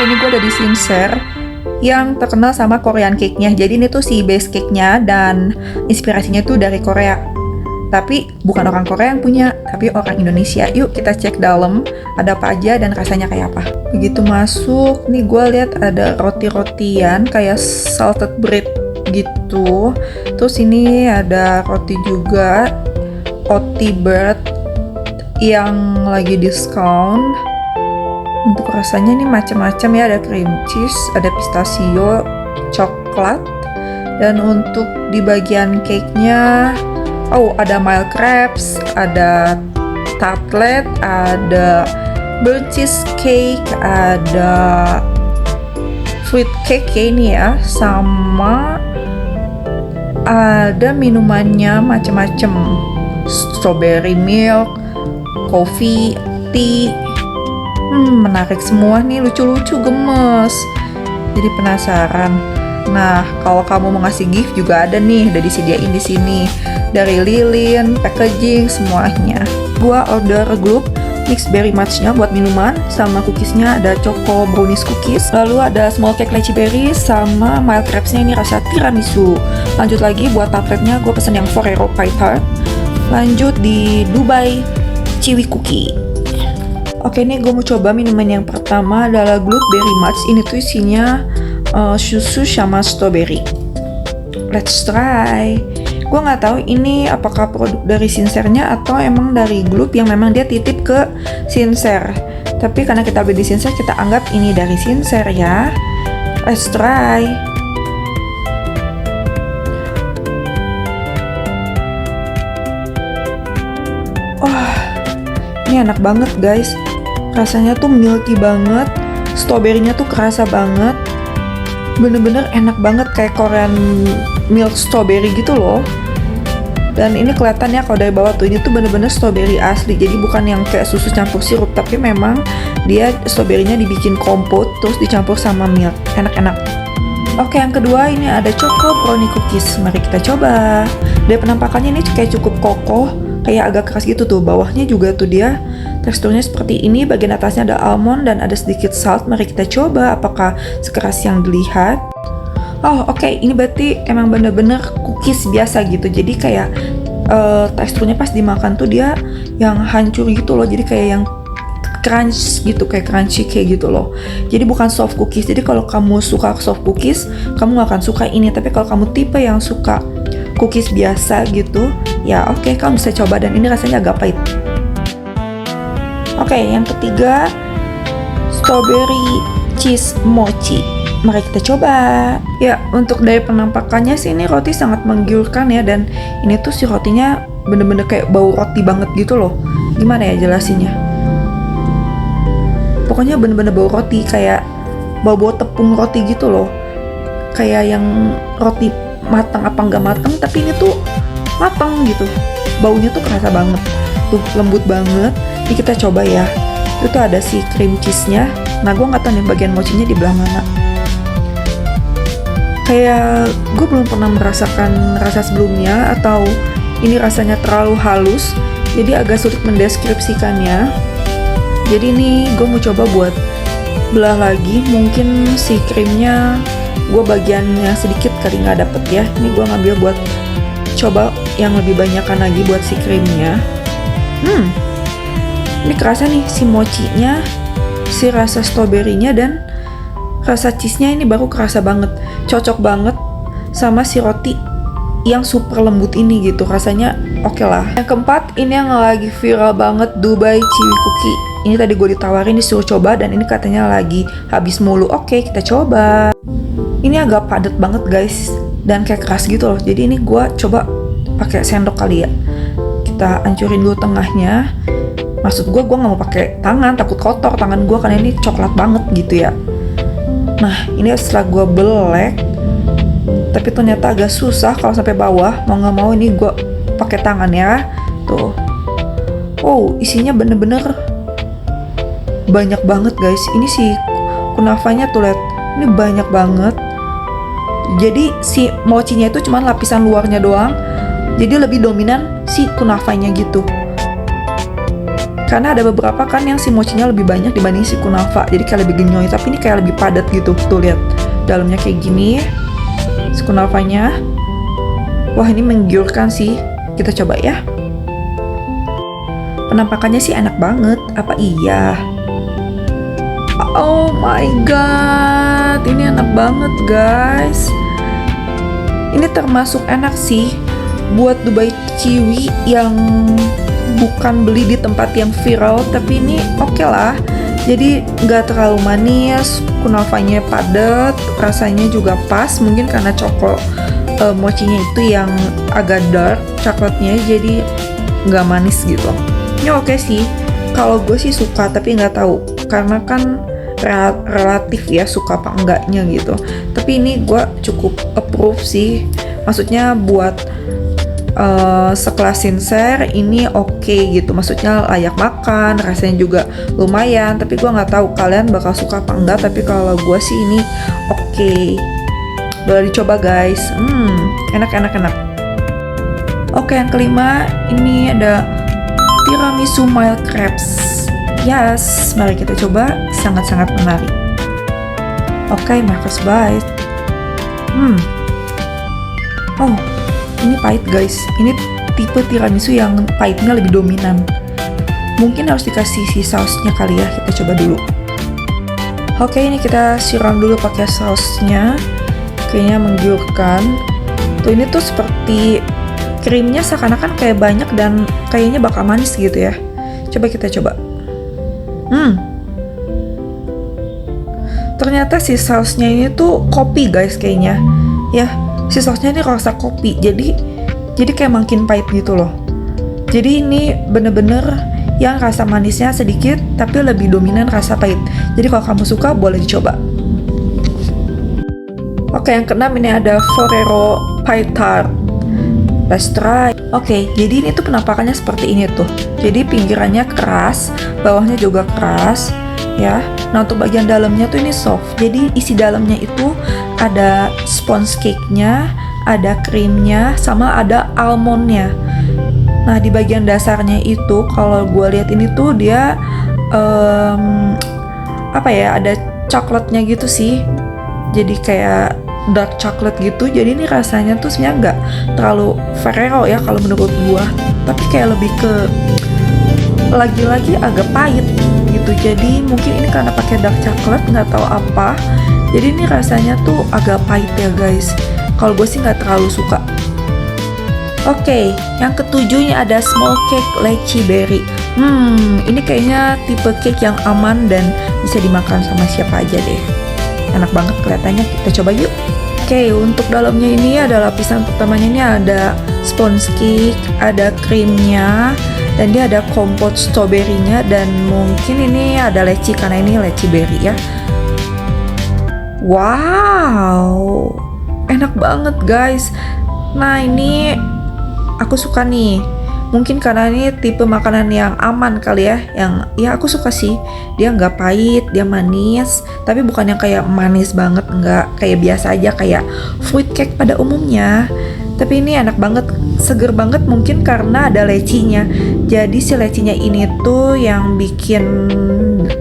hari ini gue ada di Sincere yang terkenal sama Korean cake-nya. Jadi ini tuh si base cake-nya dan inspirasinya tuh dari Korea. Tapi bukan orang Korea yang punya, tapi orang Indonesia. Yuk kita cek dalam ada apa aja dan rasanya kayak apa. Begitu masuk, nih gue lihat ada roti-rotian kayak salted bread gitu. Terus ini ada roti juga, Oatly Bread yang lagi diskon. Untuk rasanya ini macam-macam ya, ada cream cheese, ada pistachio, coklat, dan untuk di bagian cake-nya, ada mild crepes, ada tartlet, ada burnt cheesecake, ada fruit cake ya ini ya, sama ada minumannya macam-macam, strawberry milk, coffee, tea. Menarik semua nih, lucu-lucu, gemes. Jadi penasaran. Nah, kalau kamu mau ngasih gift juga ada nih, udah disediain di sini. Dari lilin, packaging, semuanya. Gua order gloop mix berry match-nya buat minuman, sama cookiesnya ada choco brownies cookies. Lalu ada small cake lychee berry sama mild crepes-nya ini rasa tiramisu. Lanjut lagi buat tartletnya gue pesen yang Ferrero pie tart. Lanjut di Dubai Chewy cookie. Oke, nih gue mau coba minuman yang pertama adalah gloop berry match. Ini tuh isinya susu sama strawberry. Let's try. Gue nggak tahu ini apakah produk dari Sincere-nya atau emang dari gloop yang memang dia titip ke Sincere. Tapi karena kita beli di Sincere, kita anggap ini dari Sincere ya. Let's try. Ini enak banget guys. Rasanya tuh milky banget, strawberry-nya tuh kerasa banget, bener-bener enak banget kayak Korean milk strawberry gitu loh. Dan ini kelihatannya kalau dari bawah tuh, ini tuh bener-bener strawberry asli, jadi bukan yang kayak susu campur sirup, tapi memang dia strawberry-nya dibikin kompot terus dicampur sama milk, enak-enak. Oke, yang kedua ini ada choco brownie cookies. Mari kita coba. Dari penampakannya ini kayak cukup kokoh, kayak agak keras gitu tuh. Bawahnya juga tuh dia teksturnya seperti ini. Bagian atasnya ada almond dan ada sedikit salt. Mari kita coba apakah sekeras yang dilihat. Oke, ini berarti emang bener-bener cookies biasa gitu. Jadi kayak teksturnya pas dimakan tuh dia yang hancur gitu loh. Jadi kayak yang crunch gitu, kayak crunchy kayak gitu loh. Jadi bukan soft cookies. Jadi kalau kamu suka soft cookies, kamu gak akan suka ini. Tapi kalau kamu tipe yang suka cookies biasa gitu, ya oke, kamu bisa coba. Dan ini rasanya agak pahit. Oke, yang ketiga strawberry cheese mochi. Mari kita coba. Ya, untuk dari penampakannya sih ini roti sangat menggiurkan ya. Dan ini tuh si rotinya bener-bener kayak bau roti banget gitu loh. Gimana ya jelasinnya? Pokoknya bener-bener bau roti, kayak bau-bau tepung roti gitu loh. Kayak yang roti matang apa nggak matang, tapi ini tuh matang gitu. Baunya tuh kerasa banget. Tuh lembut banget. Ini kita coba ya. Itu tuh ada si cream cheese-nya. Nah, gue nggak tahu nih bagian mochinya di belah mana. Kayak gue belum pernah merasakan rasa sebelumnya, atau ini rasanya terlalu halus, jadi agak sulit mendeskripsikannya. Jadi ini gue mau coba buat belah lagi. Mungkin si krimnya gue bagiannya sedikit kali nggak dapet ya. Ini gue ngambil buat coba yang lebih banyakan lagi buat si krimnya. Ini kerasa nih si mochinya, si rasa strawberry-nya dan rasa cheese-nya ini baru kerasa banget. Cocok banget sama si roti yang super lembut ini gitu. Rasanya oke lah. Yang keempat, ini yang lagi viral banget, Dubai Chewy cookie. Ini tadi gue ditawarin disuruh coba dan ini katanya lagi habis mulu. Oke, kita coba. Ini agak padat banget guys dan kayak keras gitu loh. Jadi ini gue coba pakai sendok kali ya. Kita hancurin dulu tengahnya. Maksud gue nggak mau pakai tangan, takut kotor tangan gue karena ini coklat banget gitu ya. Nah, ini setelah gue belek, tapi ternyata agak susah kalau sampai bawah. Mau nggak mau ini gue pakai tangan ya. Tuh. Isinya bener-bener banyak banget guys. Ini si kunafanya tuh lihat. Ini banyak banget. Jadi si mochinya itu cuma lapisan luarnya doang. Jadi lebih dominan si kunafanya gitu. Karena ada beberapa kan yang si mochinya lebih banyak dibanding si kunafa, jadi kayak lebih genyoy. Tapi ini kayak lebih padat gitu. Tuh lihat, dalamnya kayak gini si kunafanya. Wah, ini menggiurkan sih. Kita coba ya. Penampakannya sih enak banget. Apa iya? Oh my god, ini enak banget guys. Ini termasuk enak sih buat Dubai Kiwi yang bukan beli di tempat yang viral, tapi ini oke lah. Jadi nggak terlalu manis, kunafanya padat, rasanya juga pas. Mungkin karena mochinya itu yang agak dark coklatnya, jadi nggak manis gitu. Ini oke sih. Kalau gue sih suka, tapi nggak tahu karena kan relatif ya suka apa enggaknya gitu. Tapi ini gue cukup approve sih. Maksudnya buat sekelas Sincere ini oke gitu, maksudnya layak makan, rasanya juga lumayan. Tapi gue nggak tahu kalian bakal suka apa enggak, tapi kalau gue sih ini oke. Boleh dicoba guys. Enak. Oke, yang kelima ini ada tiramisu mild crepes. Yes, mari kita coba. Sangat-sangat menarik. Oke, my first bite. Oh, ini pahit guys. Ini tipe tiramisu yang pahitnya lebih dominan. Mungkin harus dikasih si sausnya kali ya. Kita coba dulu. Oke, ini kita siram dulu pakai sausnya. Kayaknya menggiurkan. Tuh, ini tuh seperti krimnya seakan-akan kayak banyak dan kayaknya bakal manis gitu ya. Coba kita coba. Ternyata si sausnya ini tuh kopi guys kayaknya. Ya, si sausnya ini rasa kopi. Jadi kayak makin pahit gitu loh. Jadi ini bener-bener yang rasa manisnya sedikit tapi lebih dominan rasa pahit. Jadi kalau kamu suka boleh dicoba. Oke, yang keenam ini ada Ferrero Pie Tart. Let's try. Oke, jadi ini tuh penampakannya seperti ini tuh. Jadi pinggirannya keras, bawahnya juga keras, ya. Nah, untuk bagian dalamnya tuh ini soft. Jadi isi dalamnya itu ada sponge cake-nya, ada krimnya, sama ada almondnya. Nah, di bagian dasarnya itu kalau gue lihat ini tuh dia ada coklatnya gitu sih. Jadi kayak dark chocolate gitu. Jadi ini rasanya tuh sebenarnya nggak terlalu Ferrero ya kalau menurut gua, tapi kayak lebih ke lagi-lagi agak pahit gitu. Jadi mungkin ini karena pakai dark chocolate, nggak tahu apa. Jadi ini rasanya tuh agak pahit ya guys. Kalau gue sih nggak terlalu suka. Oke, yang ketujuhnya ada small cake lychee berry. Ini kayaknya tipe cake yang aman dan bisa dimakan sama siapa aja deh. Enak banget kelihatannya, kita coba yuk. Oke, untuk dalamnya ini ada lapisan pertamanya ini ada sponge cake, ada krimnya, dan dia ada kompot strawberry-nya, dan mungkin ini ada leci karena ini leci berry ya. Wow, enak banget guys. Nah, ini aku suka nih. Mungkin karena ini tipe makanan yang aman kali ya, yang ya aku suka sih. Dia nggak pahit, dia manis, tapi bukan yang kayak manis banget, nggak kayak biasa aja kayak fruit cake pada umumnya. Tapi ini enak banget, seger banget mungkin karena ada lecinya. Jadi si lecinya ini tuh yang bikin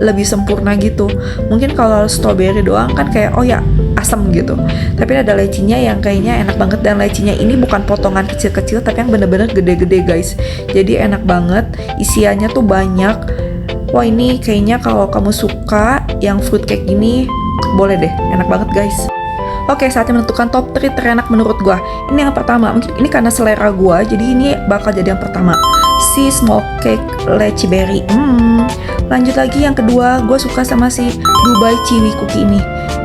lebih sempurna gitu. Mungkin kalau strawberry doang kan kayak oh ya asam gitu. Tapi ada lecinya yang kayaknya enak banget, dan lecinya ini bukan potongan kecil-kecil tapi yang bener-bener gede-gede guys. Jadi enak banget, isiannya tuh banyak. Wah, ini kayaknya kalau kamu suka yang fruit cake gini boleh deh, enak banget guys. Oke, saatnya menentukan top 3 terenak menurut gua. Ini yang pertama, mungkin ini karena selera gua, jadi ini bakal jadi yang pertama. Si small cake lychee berry. Lanjut lagi yang kedua, gua suka sama si Dubai Kiwi cookie ini.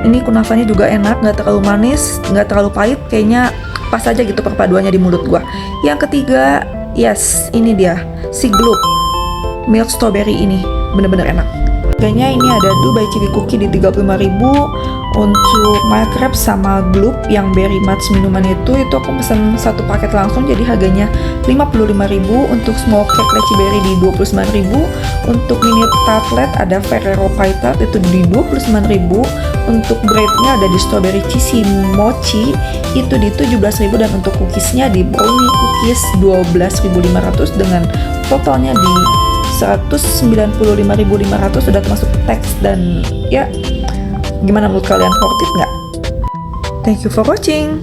Ini kunafanya juga enak, nggak terlalu manis, nggak terlalu pahit, kayaknya pas aja gitu perpaduannya di mulut gua. Yang ketiga, yes, ini dia, si Gloop milk strawberry ini, bener-bener enak. Harganya ini ada Dubai Kiwi cookie di 35.000. Untuk mild crepes sama Gloop yang berry match minuman itu aku pesan satu paket langsung, jadi harganya 55.000. Untuk small cake lychee berry di 29.000. Untuk mini tartlet ada Ferrero Pie Tart itu di 29.000. Untuk breadnya ada di strawberry cheesy mochi itu di 17.000, dan untuk cookiesnya di brownie cookies 12.500 dengan totalnya di 195.500 sudah termasuk tax, dan ya gimana menurut kalian, worth it nggak? Thank you for watching.